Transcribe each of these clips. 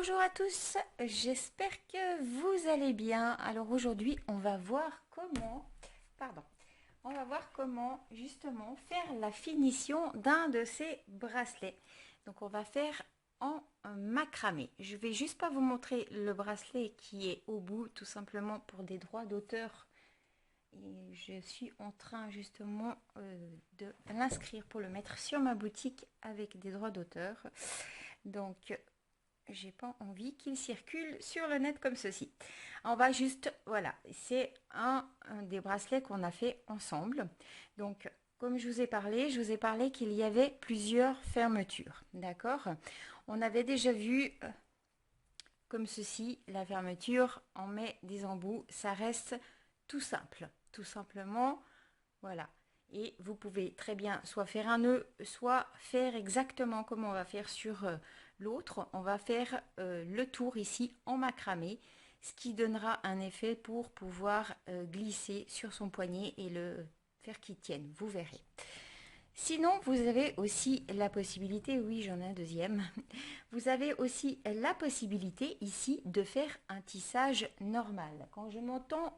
Bonjour à tous, j'espère que vous allez bien. Alors aujourd'hui, on va voir comment justement faire la finition d'un de ces bracelets. Donc on va faire en macramé. Je vais juste pas vous montrer le bracelet qui est au bout, tout simplement pour des droits d'auteur. Et je suis en train justement de l'inscrire pour le mettre sur ma boutique avec des droits d'auteur. Donc j'ai pas envie qu'il circule sur le net comme ceci. On va juste, voilà, c'est un des bracelets qu'on a fait ensemble. Donc, comme je vous ai parlé qu'il y avait plusieurs fermetures, d'accord? On avait déjà vu comme ceci, la fermeture, on met des embouts, ça reste tout simple, tout simplement, voilà. Et vous pouvez très bien soit faire un nœud, soit faire exactement comme on va faire sur l'autre. On va faire le tour ici en macramé, ce qui donnera un effet pour pouvoir glisser sur son poignet et le faire qu'il tienne, vous verrez. Sinon, vous avez aussi la possibilité, oui j'en ai un deuxième, vous avez aussi la possibilité ici de faire un tissage normal. Quand je m'entends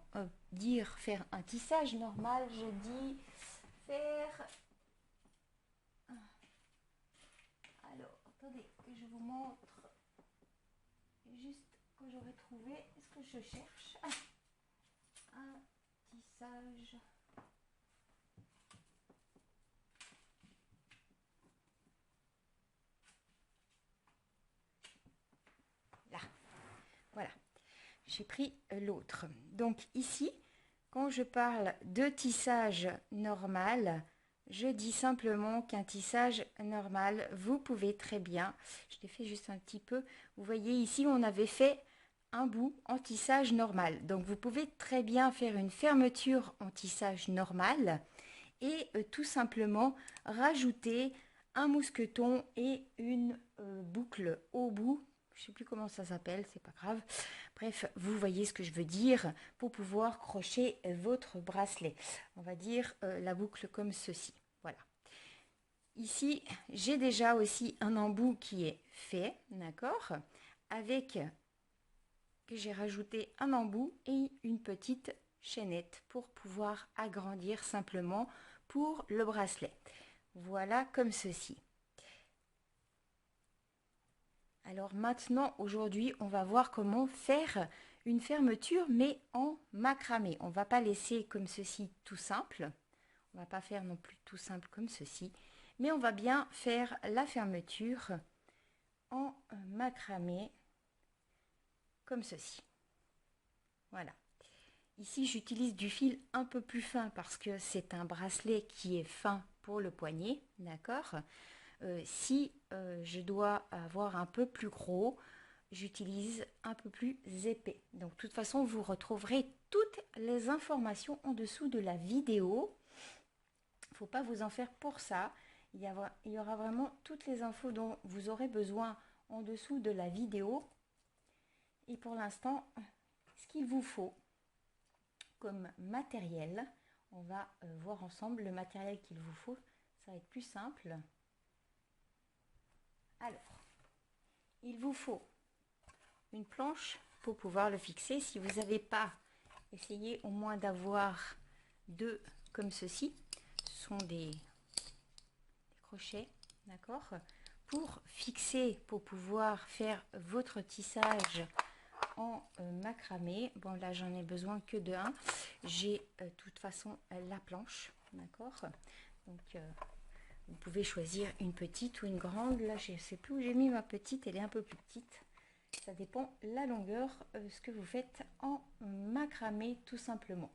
dire faire un tissage normal, je dis faire... Alors, attendez que je vous montre juste que j'aurais trouvé ce que je cherche. Un tissage... Là, voilà. J'ai pris l'autre. Donc ici, quand je parle de tissage normal, je dis simplement qu'un tissage normal, vous pouvez très bien, je l'ai fait juste un petit peu, vous voyez ici on avait fait un bout en tissage normal. Donc vous pouvez très bien faire une fermeture en tissage normal et tout simplement rajouter un mousqueton et une boucle au bout. Je ne sais plus comment ça s'appelle, c'est pas grave. Bref, vous voyez ce que je veux dire pour pouvoir crocher votre bracelet. On va dire la boucle comme ceci. Voilà. Ici, j'ai déjà aussi un embout qui est fait, d'accord, avec que j'ai rajouté un embout et une petite chaînette pour pouvoir agrandir simplement pour le bracelet. Voilà comme ceci. Alors maintenant, aujourd'hui, on va voir comment faire une fermeture, mais en macramé. On ne va pas laisser comme ceci tout simple. On ne va pas faire non plus tout simple comme ceci. Mais on va bien faire la fermeture en macramé comme ceci. Voilà. Ici, j'utilise du fil un peu plus fin parce que c'est un bracelet qui est fin pour le poignet, d'accord. Si je dois avoir un peu plus gros, j'utilise un peu plus épais. Donc, de toute façon, vous retrouverez toutes les informations en dessous de la vidéo. Il ne faut pas vous en faire pour ça. Il y aura vraiment toutes les infos dont vous aurez besoin en dessous de la vidéo. Et pour l'instant, ce qu'il vous faut comme matériel, on va voir ensemble le matériel qu'il vous faut. Ça va être plus simple. Alors, il vous faut une planche pour pouvoir le fixer. Si vous n'avez pas, essayez au moins d'avoir deux comme ceci. Ce sont des crochets, d'accord, pour fixer, pour pouvoir faire votre tissage en macramé. Bon, là j'en ai besoin que de un. J'ai de toute façon la planche, d'accord. Donc vous pouvez choisir une petite ou une grande. Là je ne sais plus où j'ai mis ma petite, elle est un peu plus petite. Ça dépend la longueur, ce que vous faites en macramé tout simplement.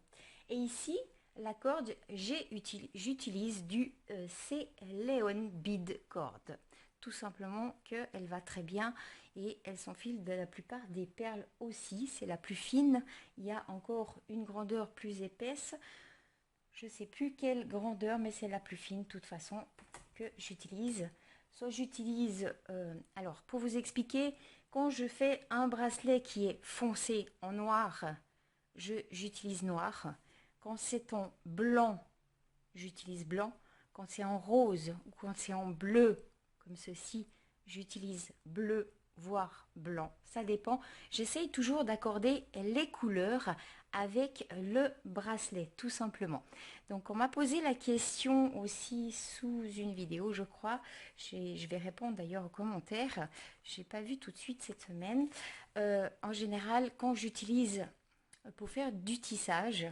Et ici, la corde, j'utilise du C-Leon Bead Cord. Tout simplement qu'elle va très bien et elle s'enfile de la plupart des perles aussi. C'est la plus fine. Il y a encore une grandeur plus épaisse. Je ne sais plus quelle grandeur, mais c'est la plus fine de toute façon que j'utilise. Soit j'utilise, alors pour vous expliquer, quand je fais un bracelet qui est foncé en noir, j'utilise noir. Quand c'est en blanc, j'utilise blanc. Quand c'est en rose ou quand c'est en bleu, comme ceci, j'utilise bleu voire blanc, ça dépend. J'essaye toujours d'accorder les couleurs avec le bracelet, tout simplement. Donc on m'a posé la question aussi sous une vidéo, je crois. Je vais répondre d'ailleurs aux commentaires. J'ai pas vu tout de suite cette semaine. En général, quand j'utilise pour faire du tissage,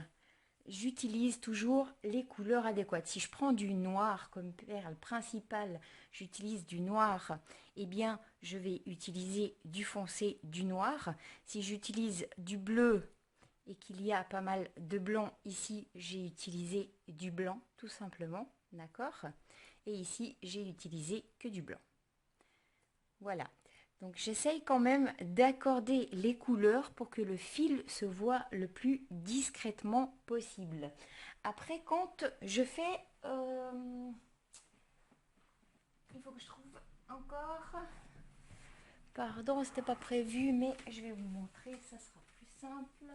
j'utilise toujours les couleurs adéquates. Si je prends du noir comme perle principale, j'utilise du noir, eh bien, je vais utiliser du foncé, du noir. Si j'utilise du bleu et qu'il y a pas mal de blanc ici, j'ai utilisé du blanc, tout simplement, d'accord? Et ici, j'ai utilisé que du blanc. Voilà. Donc j'essaye quand même d'accorder les couleurs pour que le fil se voit le plus discrètement possible. Après, quand je fais... il faut que je trouve encore... Pardon, c'était pas prévu, mais je vais vous montrer, ça sera plus simple.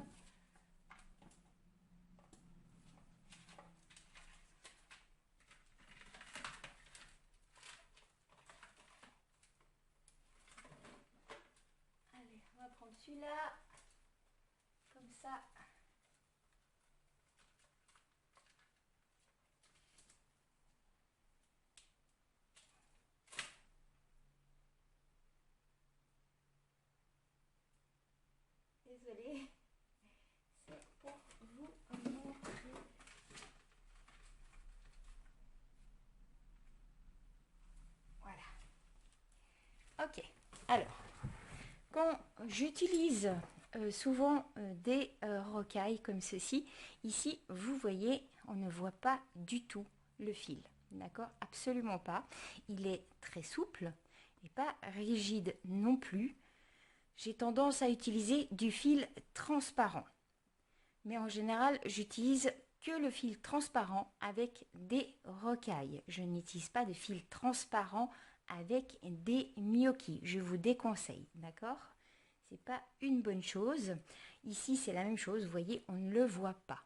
Allez, on va prendre celui-là. Comme ça. Désolée, c'est pour vous montrer. Voilà. Ok. Alors, quand j'utilise souvent des rocailles comme ceci, ici, vous voyez, on ne voit pas du tout le fil. D'accord? Absolument pas. Il est très souple et pas rigide non plus. J'ai tendance à utiliser du fil transparent. Mais en général, j'utilise que le fil transparent avec des rocailles. Je n'utilise pas de fil transparent avec des gnocchis. Je vous déconseille, d'accord? C'est pas une bonne chose. Ici, c'est la même chose. Vous voyez, on ne le voit pas.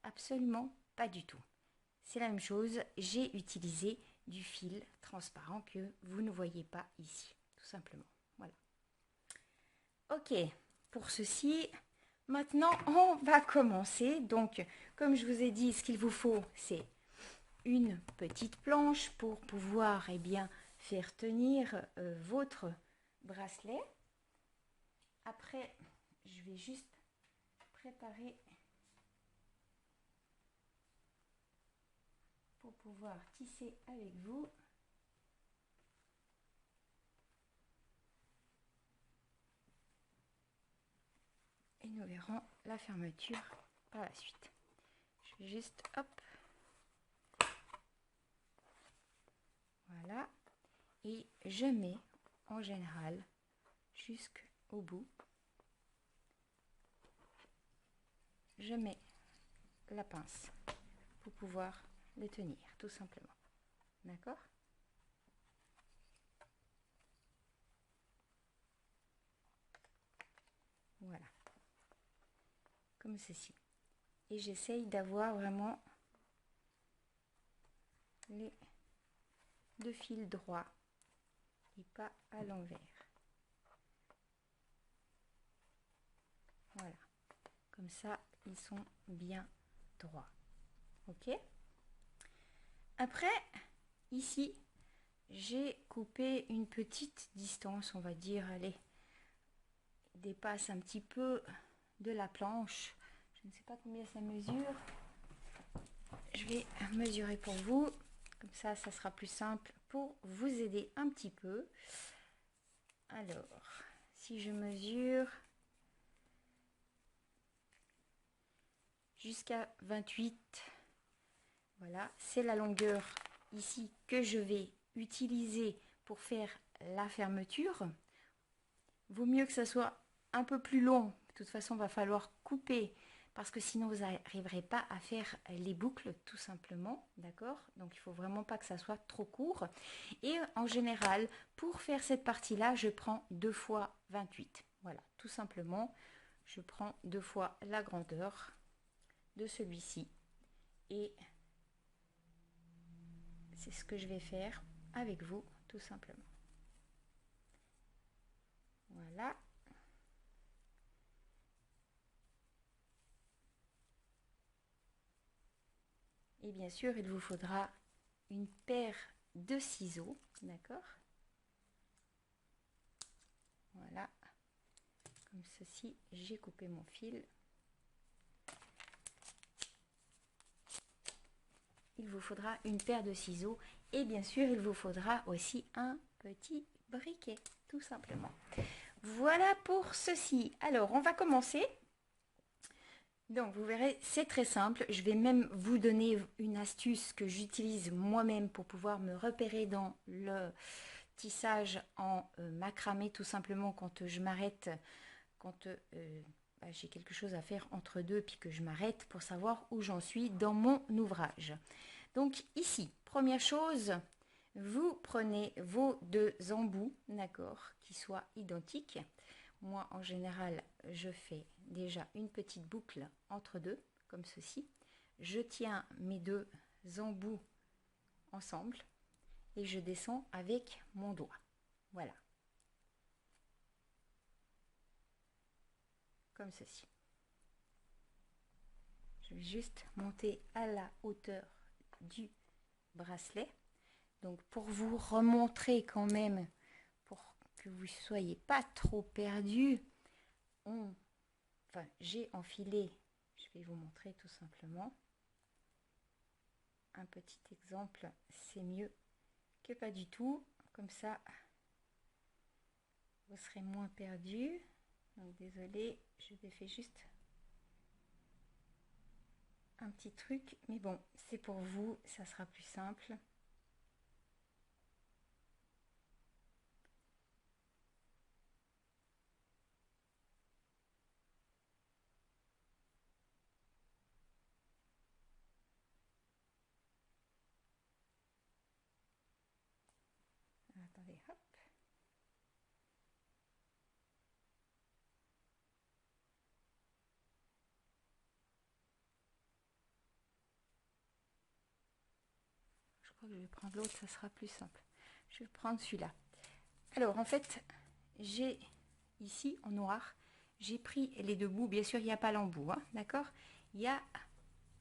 Absolument pas du tout. C'est la même chose. J'ai utilisé du fil transparent que vous ne voyez pas ici, tout simplement. Voilà. Ok, pour ceci, maintenant on va commencer. Donc, comme je vous ai dit, ce qu'il vous faut, c'est une petite planche pour pouvoir bien, faire tenir votre bracelet. Après, je vais juste préparer pour pouvoir tisser avec vous. Et nous verrons la fermeture par la suite. Je vais juste, hop, voilà. Et je mets en général jusqu'au bout. Je mets la pince pour pouvoir le tenir, tout simplement. D'accord? Voilà. Comme ceci. Et j'essaye d'avoir vraiment les deux fils droits et pas à l'envers. Voilà. Comme ça, ils sont bien droits. Ok? Après, ici, j'ai coupé une petite distance, on va dire, allez, dépasse un petit peu de la planche. Je ne sais pas combien ça mesure. Je vais mesurer pour vous. Comme ça sera plus simple pour vous aider un petit peu. Alors, si je mesure jusqu'à 28, voilà, c'est la longueur ici que je vais utiliser pour faire la fermeture. Vaut mieux que ça soit un peu plus long. De toute façon, il va falloir couper parce que sinon vous n'arriverez pas à faire les boucles tout simplement, d'accord? Donc il faut vraiment pas que ça soit trop court. Et en général, pour faire cette partie-là, je prends 2 fois 28. Voilà, tout simplement, je prends 2 fois la grandeur de celui-ci. Et c'est ce que je vais faire avec vous, tout simplement. Voilà. Et bien sûr, il vous faudra une paire de ciseaux, d'accord? Voilà, comme ceci, j'ai coupé mon fil. Il vous faudra une paire de ciseaux et bien sûr, il vous faudra aussi un petit briquet, tout simplement. Voilà pour ceci. Alors, on va commencer. Donc, vous verrez, c'est très simple. Je vais même vous donner une astuce que j'utilise moi-même pour pouvoir me repérer dans le tissage en macramé, tout simplement quand je m'arrête, quand j'ai quelque chose à faire entre deux, puis que je m'arrête pour savoir où j'en suis dans mon ouvrage. Donc ici, première chose, vous prenez vos deux embouts, d'accord, qui soient identiques. Moi, en général, je fais déjà une petite boucle entre deux, comme ceci. Je tiens mes deux embouts ensemble et je descends avec mon doigt. Voilà. Comme ceci. Je vais juste monter à la hauteur du bracelet. Donc, pour vous remontrer quand même, pour que vous ne soyez pas trop perdu, j'ai enfilé, je vais vous montrer tout simplement. Un petit exemple, c'est mieux que pas du tout. Comme ça, vous serez moins perdu. Donc, désolé, je défais juste un petit truc. Mais bon, c'est pour vous, ça sera plus simple. Attendez, hop. Je crois que je vais prendre l'autre, ça sera plus simple. Je vais prendre celui-là. Alors, en fait, j'ai ici, en noir, j'ai pris les deux bouts. Bien sûr, il n'y a pas l'embout, hein, d'accord? Il y a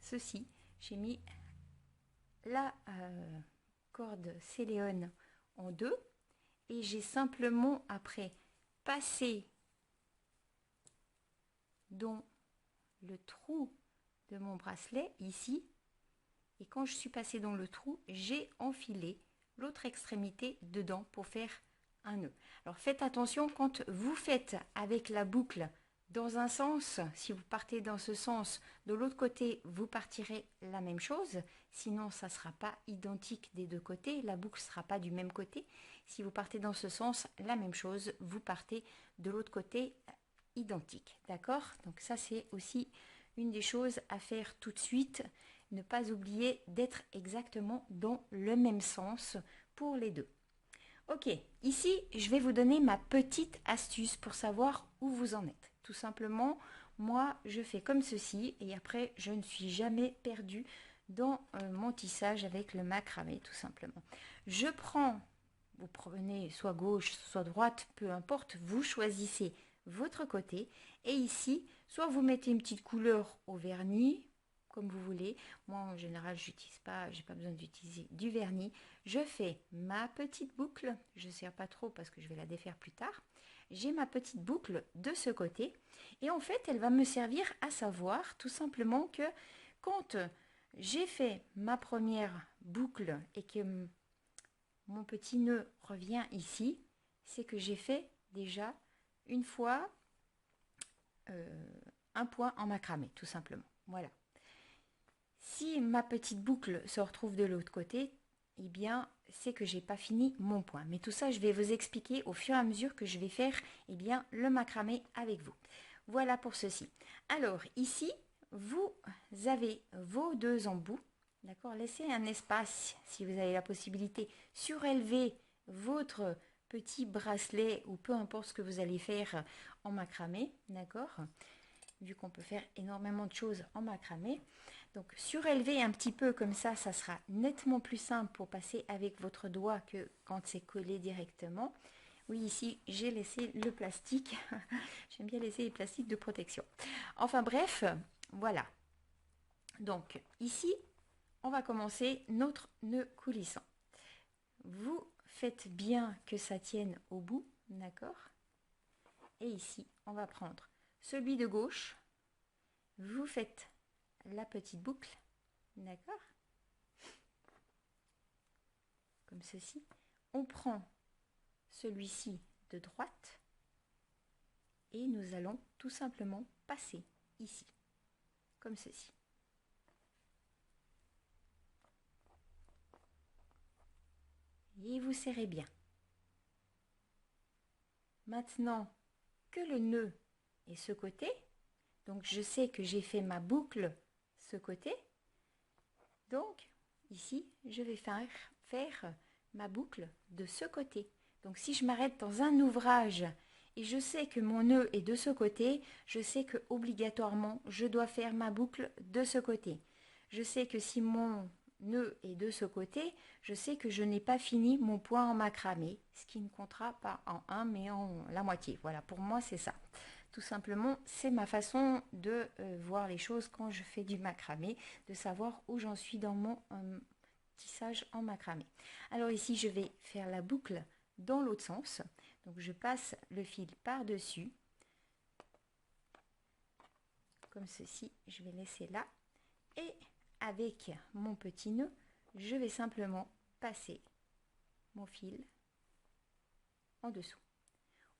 ceci. J'ai mis la corde Céléone en deux. Et j'ai simplement, après, passé dans le trou de mon bracelet, ici. Et quand je suis passée dans le trou, j'ai enfilé l'autre extrémité dedans pour faire un nœud. Alors faites attention quand vous faites avec la boucle dans un sens, si vous partez dans ce sens, de l'autre côté, vous partirez la même chose. Sinon, ça ne sera pas identique des deux côtés. La boucle ne sera pas du même côté. Si vous partez dans ce sens, la même chose. Vous partez de l'autre côté identique. D'accord? Donc ça, c'est aussi une des choses à faire tout de suite. Ne pas oublier d'être exactement dans le même sens pour les deux. Ok, ici, je vais vous donner ma petite astuce pour savoir où vous en êtes. Tout simplement, moi, je fais comme ceci et après, je ne suis jamais perdue dans mon tissage avec le macramé, tout simplement. Je prends, vous prenez soit gauche, soit droite, peu importe, vous choisissez votre côté. Et ici, soit vous mettez une petite couleur au vernis, comme vous voulez. Moi, en général, j'utilise pas, j'ai pas besoin d'utiliser du vernis. Je fais ma petite boucle. Je ne serre pas trop parce que je vais la défaire plus tard. J'ai ma petite boucle de ce côté. Et en fait, elle va me servir à savoir tout simplement que quand j'ai fait ma première boucle et que mon petit nœud revient ici, c'est que j'ai fait déjà une fois un point en macramé, tout simplement. Voilà. Si ma petite boucle se retrouve de l'autre côté, eh bien, c'est que j'ai pas fini mon point. Mais tout ça, je vais vous expliquer au fur et à mesure que je vais faire eh bien, le macramé avec vous. Voilà pour ceci. Alors, ici, vous avez vos deux embouts. D'accord? Laissez un espace, si vous avez la possibilité, surélever votre petit bracelet ou peu importe ce que vous allez faire en macramé. D'accord? Vu qu'on peut faire énormément de choses en macramé. Donc surélever un petit peu comme ça sera nettement plus simple pour passer avec votre doigt que quand c'est collé directement. Oui, ici, j'ai laissé le plastique. J'aime bien laisser les plastiques de protection. Enfin bref, voilà. Donc ici, on va commencer notre nœud coulissant. Vous faites bien que ça tienne au bout, d'accord? Et ici, on va prendre celui de gauche. Vous faites la petite boucle, d'accord? Comme ceci. On prend celui-ci de droite et nous allons tout simplement passer ici, comme ceci. Et vous serrez bien. Maintenant que le nœud est ce côté, donc je sais que j'ai fait ma boucle ce côté, donc ici je vais faire ma boucle de ce côté. Donc si je m'arrête dans un ouvrage et je sais que mon nœud est de ce côté, je sais que obligatoirement je dois faire ma boucle de ce côté. Je sais que si mon nœud est de ce côté, je sais que je n'ai pas fini mon point en macramé, ce qui ne comptera pas en 1 mais en la moitié. Voilà, pour moi c'est ça. Tout simplement, c'est ma façon de voir les choses quand je fais du macramé, de savoir où j'en suis dans mon tissage en macramé. Alors ici, je vais faire la boucle dans l'autre sens. Donc je passe le fil par-dessus, comme ceci. Je vais laisser là. Et avec mon petit nœud, je vais simplement passer mon fil en dessous.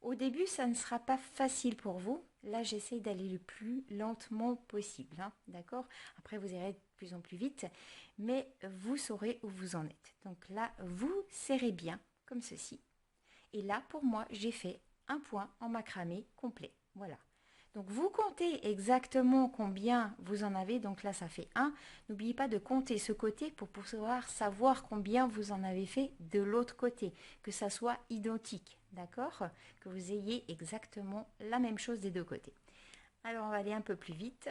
Au début, ça ne sera pas facile pour vous. Là, j'essaye d'aller le plus lentement possible, hein, d'accord? Après, vous irez de plus en plus vite, mais vous saurez où vous en êtes. Donc là, vous serrez bien, comme ceci. Et là, pour moi, j'ai fait un point en macramé complet. Voilà. Donc, vous comptez exactement combien vous en avez. Donc là, ça fait 1. N'oubliez pas de compter ce côté pour pouvoir savoir combien vous en avez fait de l'autre côté. Que ça soit identique, d'accord? Que vous ayez exactement la même chose des deux côtés. Alors, on va aller un peu plus vite.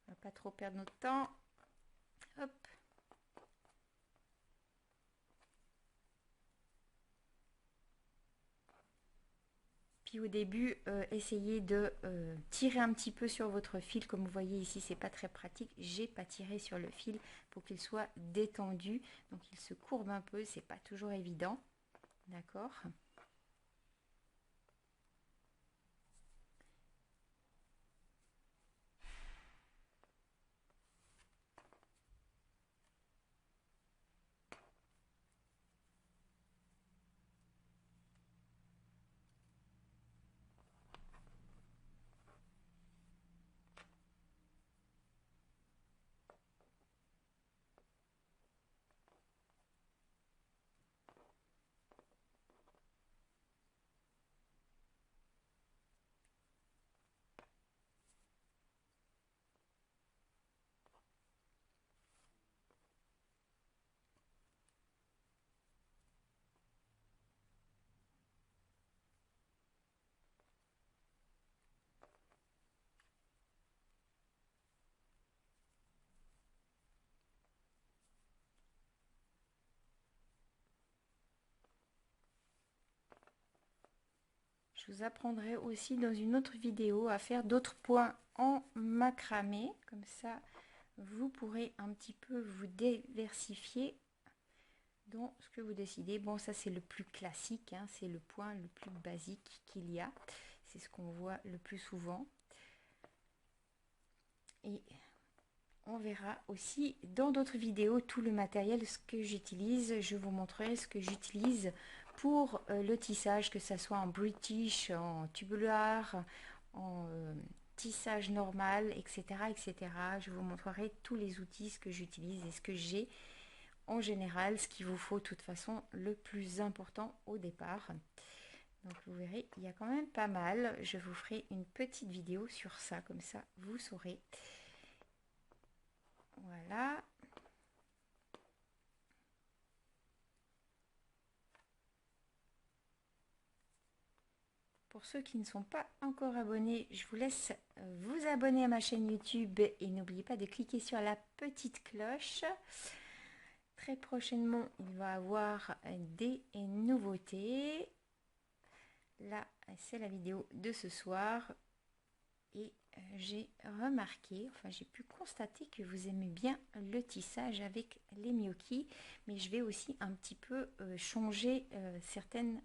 On ne va pas trop perdre notre temps. Hop. Au début, essayez de tirer un petit peu sur votre fil. Comme vous voyez ici, c'est pas très pratique. J'ai pas tiré sur le fil pour qu'il soit détendu. Donc il se courbe un peu, c'est pas toujours évident. D'accord? Je vous apprendrai aussi dans une autre vidéo à faire d'autres points en macramé. Comme ça, vous pourrez un petit peu vous diversifier dans ce que vous décidez. Bon, ça c'est le plus classique, hein, c'est le point le plus basique qu'il y a. C'est ce qu'on voit le plus souvent. Et on verra aussi dans d'autres vidéos tout le matériel, ce que j'utilise. Je vous montrerai ce que j'utilise pour le tissage, que ce soit en British, en tubular, en tissage normal, etc., etc. Je vous montrerai tous les outils, ce que j'utilise et ce que j'ai en général, ce qu'il vous faut de toute façon le plus important au départ. Donc vous verrez, il y a quand même pas mal. Je vous ferai une petite vidéo sur ça, comme ça vous saurez. Voilà. Pour ceux qui ne sont pas encore abonnés, je vous laisse vous abonner à ma chaîne YouTube et n'oubliez pas de cliquer sur la petite cloche. très prochainement, il va avoir des nouveautés. Là, c'est la vidéo de ce soir. Et j'ai remarqué, enfin j'ai pu constater que vous aimez bien le tissage avec les gnocchis, mais je vais aussi un petit peu changer certaines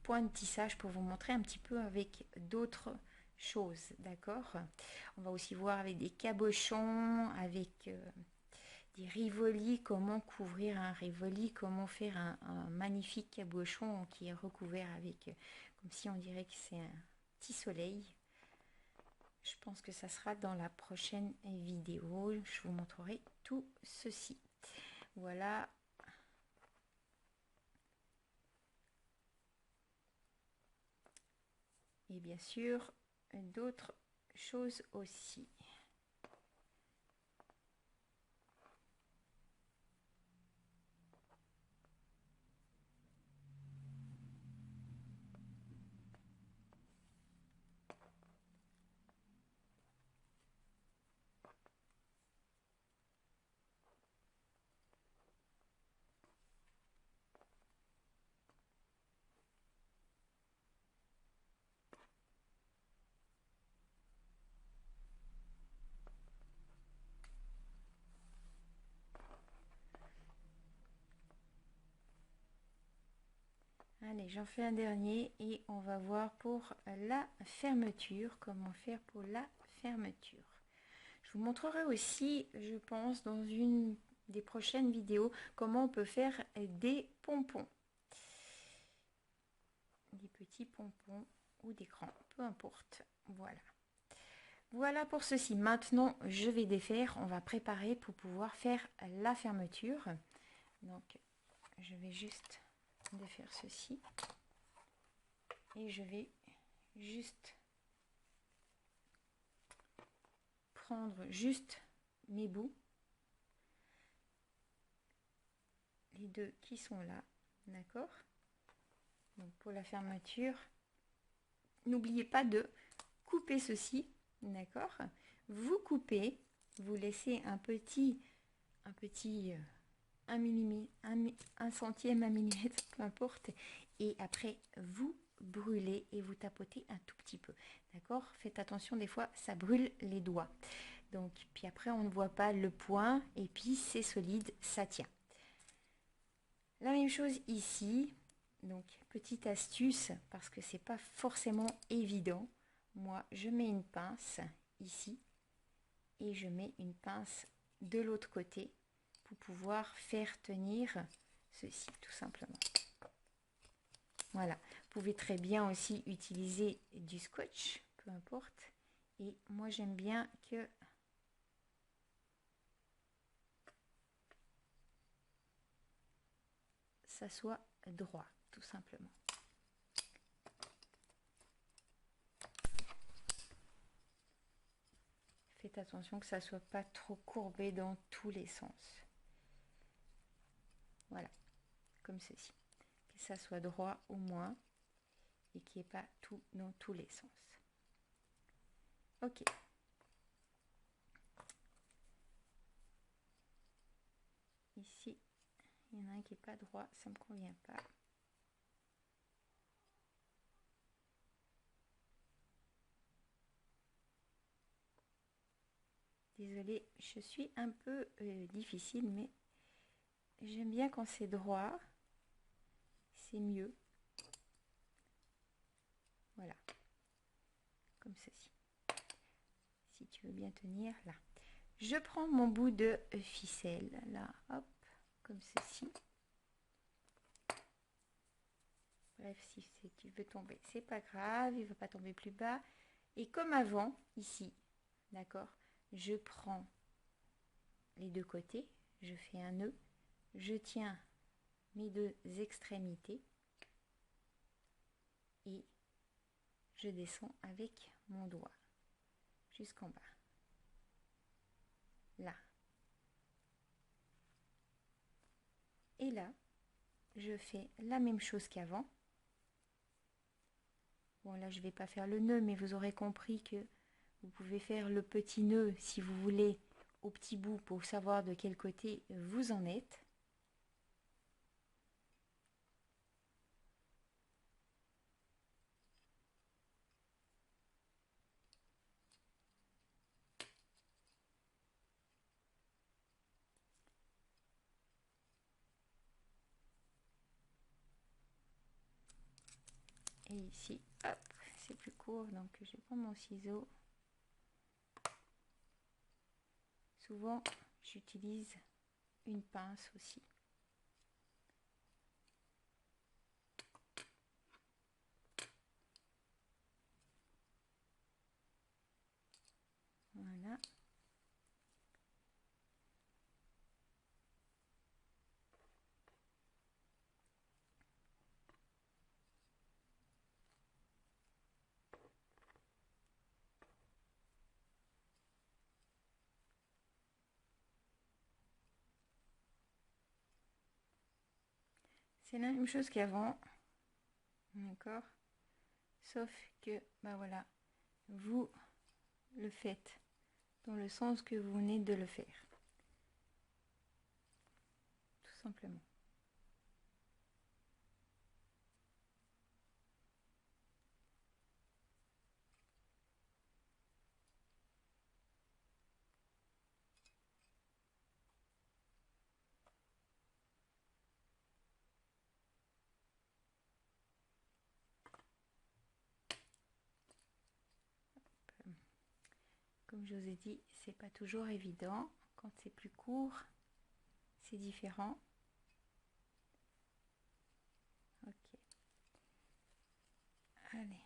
points de tissage pour vous montrer un petit peu avec d'autres choses, d'accord? On va aussi voir avec des cabochons, avec des rivolis, comment couvrir un rivoli, comment faire un magnifique cabochon qui est recouvert avec, comme si on dirait que c'est un petit soleil. Je pense que ça sera dans la prochaine vidéo. Je vous montrerai tout ceci. Voilà. Et bien sûr, d'autres choses aussi. Allez, j'en fais un dernier et on va voir pour la fermeture, comment faire pour la fermeture. Je vous montrerai aussi, je pense, dans une des prochaines vidéos, comment on peut faire des pompons. Des petits pompons ou des grands, peu importe. Voilà. Voilà pour ceci. Maintenant, je vais défaire. On va préparer pour pouvoir faire la fermeture. Donc, je vais juste défaire ceci. Et je vais juste prendre juste mes bouts. Les deux qui sont là. D'accord? Donc, pour la fermeture, n'oubliez pas de couper ceci. D'accord? Vous coupez. Vous laissez un petit 1 millimètre, 1 centième, 1 millimètre, peu importe. Et après, vous brûlez et vous tapotez un tout petit peu. D'accord? Faites attention, des fois, ça brûle les doigts. Donc, puis après, on ne voit pas le point. Et puis, c'est solide, ça tient. La même chose ici. Donc, petite astuce, parce que c'est pas forcément évident. Moi, je mets une pince ici. Et je mets une pince de l'autre côté pour pouvoir faire tenir ceci tout simplement. Voilà, vous pouvez très bien aussi utiliser du scotch, peu importe. Et moi j'aime bien que ça soit droit, tout simplement. Faites attention que ça soit pas trop courbé dans tous les sens. Voilà, comme ceci. Que ça soit droit au moins et qu'il n'y ait pas tout dans tous les sens. Ok. Ici, il y en a un qui n'est pas droit, ça ne me convient pas. Désolée, je suis un peu difficile, mais j'aime bien quand c'est droit. C'est mieux. Voilà. Comme ceci. Si tu veux bien tenir, là. Je prends mon bout de ficelle, là, hop, comme ceci. Bref, si tu veux tomber, c'est pas grave, il ne va pas tomber plus bas. Et comme avant, ici, d'accord, je prends les deux côtés, je fais un nœud, je tiens mes deux extrémités et je descends avec mon doigt jusqu'en bas. Là. Et là, je fais la même chose qu'avant. Bon, là, je ne vais pas faire le nœud, mais vous aurez compris que vous pouvez faire le petit nœud, si vous voulez, au petit bout pour savoir de quel côté vous en êtes. Et ici, hop, c'est plus court, donc je prends mon ciseau. Souvent, j'utilise une pince aussi. Voilà. C'est la même chose qu'avant, d'accord? Sauf que, bah voilà, vous le faites dans le sens que vous venez de le faire, tout simplement. Comme je vous ai dit, c'est pas toujours évident. Quand c'est plus court, c'est différent. Ok. Allez.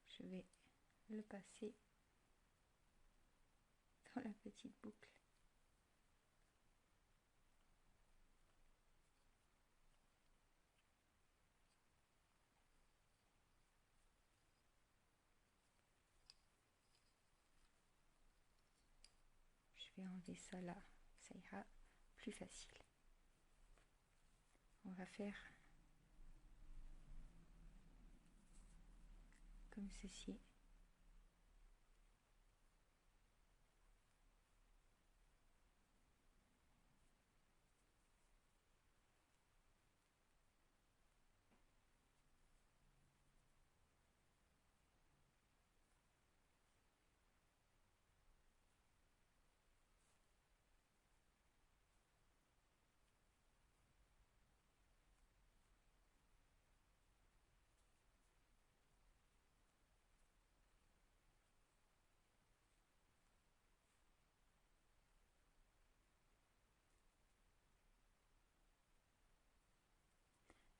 Je vais le passer dans la petite boucle. Je vais enlever ça là, ça ira plus facile. On va faire comme ceci.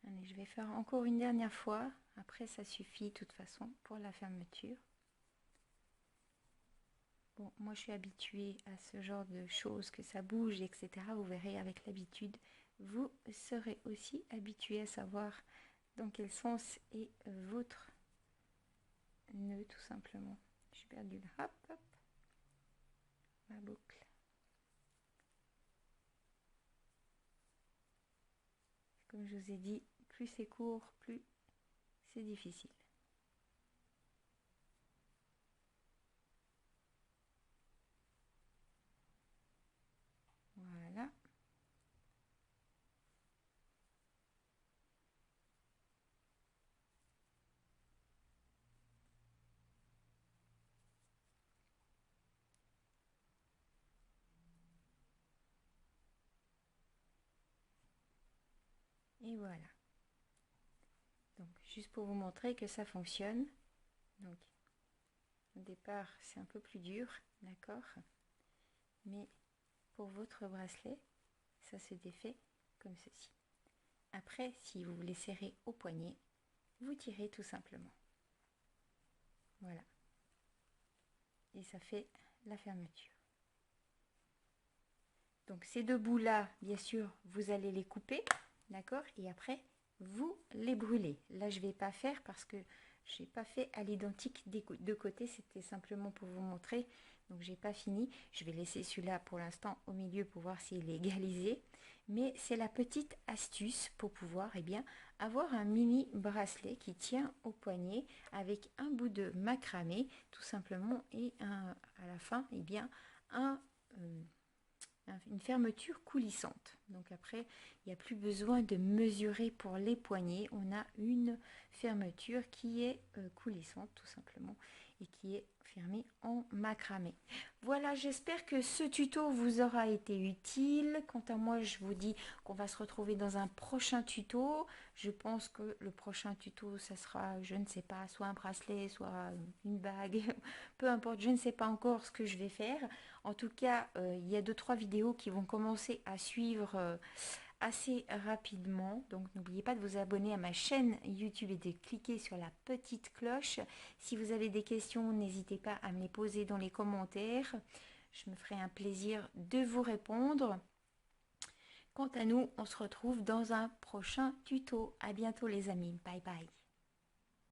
Allez, je vais faire encore une dernière fois. Après, ça suffit de toute façon pour la fermeture. Bon, moi, je suis habituée à ce genre de choses, que ça bouge, etc. Vous verrez, avec l'habitude, vous serez aussi habitué à savoir dans quel sens est votre nœud, tout simplement. J'ai perdu le hop, hop, ma boucle. Comme je vous ai dit, plus c'est court, plus c'est difficile. Voilà. Et voilà. Donc, juste pour vous montrer que ça fonctionne. Donc, au départ, c'est un peu plus dur, d'accord? Mais pour votre bracelet, ça se défait comme ceci. Après, si vous voulez serrer au poignet, vous tirez tout simplement. Voilà. Et ça fait la fermeture. Donc ces deux bouts-là, bien sûr, vous allez les couper, d'accord? Et après, vous les brûlez. Là, je ne vais pas faire parce que je n'ai pas fait à l'identique des deux côtés. C'était simplement pour vous montrer. Donc j'ai pas fini. Je vais laisser celui-là pour l'instant au milieu pour voir s'il est égalisé. Mais c'est la petite astuce pour pouvoir bien avoir un mini bracelet qui tient au poignet avec un bout de macramé tout simplement et à la fin bien une fermeture coulissante. Donc après, il n'y a plus besoin de mesurer pour les poignets. On a une fermeture qui est coulissante tout simplement et qui est fermée en macramé. Voilà, j'espère que ce tuto vous aura été utile. Quant à moi, je vous dis qu'on va se retrouver dans un prochain tuto. Je pense que le prochain tuto, ça sera, je ne sais pas, soit un bracelet, soit une bague. Peu importe, je ne sais pas encore ce que je vais faire. En tout cas, il y a 2-3 vidéos qui vont commencer à suivre assez rapidement. Donc n'oubliez pas de vous abonner à ma chaîne YouTube et de cliquer sur la petite cloche. Si vous avez des questions, n'hésitez pas à me les poser dans les commentaires. Je me ferai un plaisir de vous répondre. Quant à nous, on se retrouve dans un prochain tuto. À bientôt les amis. Bye bye.